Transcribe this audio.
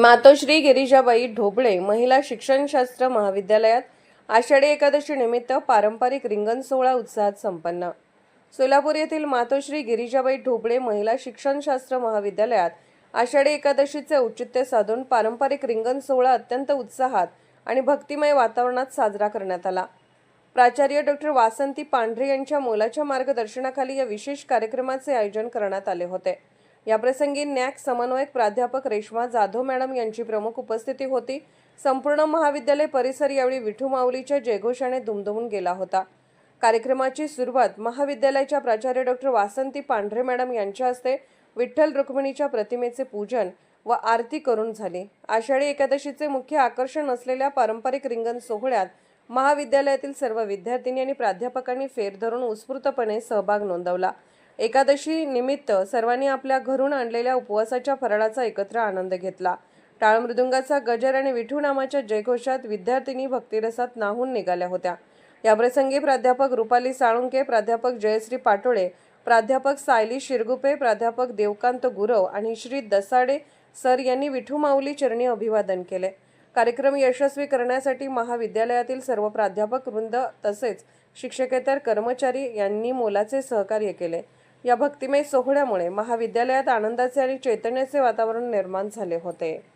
मातोश्री गिरिजाबाई ढोबळे महिला शिक्षणशास्त्र महाविद्यालयात आषाढी एकादशी निमित्त पारंपरिक रिंगण सोहळा उत्साहात संपन्न। सोलापूर येथील मातोश्री गिरिजाबाई ढोबळे महिला शिक्षणशास्त्र महाविद्यालयात आषाढी एकादशीचे औचित्य साधून पारंपरिक रिंगण सोहळा अत्यंत उत्साहात आणि भक्तिमय वातावरणात साजरा करण्यात आला। प्राचार्य डॉ. वासंती पांढरे यांच्या मोलाच्या मार्गदर्शनाखाली या विशेष कार्यक्रमाचे आयोजन करण्यात आले होते। याप्रसंगी नॅक समन्वयक प्राध्यापक रेश्मा जाधव मॅडम यांची प्रमुख उपस्थिती होती। संपूर्ण महाविद्यालय परिसर यावेळी विठू माऊलीच्या जयघोषाने दुमदुमून गेला होता। कार्यक्रमाची सुरुवात महाविद्यालयाच्या प्राचार्य डॉ. वासंती पांढरे मॅडम यांच्या हस्ते विठ्ठल रुक्मिणीच्या प्रतिमेचे पूजन व आरती करून झाली। आषाढी एकादशीचे मुख्य आकर्षण असलेल्या पारंपरिक रिंगण सोहळ्यात महाविद्यालयातील सर्व विद्यार्थिनी आणि प्राध्यापकांनी फेर धरून उत्स्फूर्तपणे सहभाग नोंदवला। एकादशी निमित्त सर्वांनी आपल्या घरून आणलेल्या उपवासाच्या फराळाचा एकत्र आनंद घेतला। टाळ मृदुंगाचा गजर आणि विठू नामाच्या जयघोषात विद्यार्थिनी भक्तिरसात न्हाऊन निघाल्या होत्या। याप्रसंगी प्राध्यापक रुपाली साळुंके, प्राध्यापक जयश्री पाटोळे, प्राध्यापक सायली शिरगुपे, प्राध्यापक देवकांत गुरव आणि श्री दसाडे सर यांनी विठू माऊली चरणी अभिवादन केले। कार्यक्रम यशस्वी करण्यासाठी महाविद्यालयातील सर्व प्राध्यापक वृंद तसेच शिक्षकेतर कर्मचारी यांनी मोलाचे सहकार्य केले। या भक्तिमय सोहळ्यामुळे महाविद्यालयात आनंदाचे आणि चैतन्याचे वातावरण निर्माण झाले होते।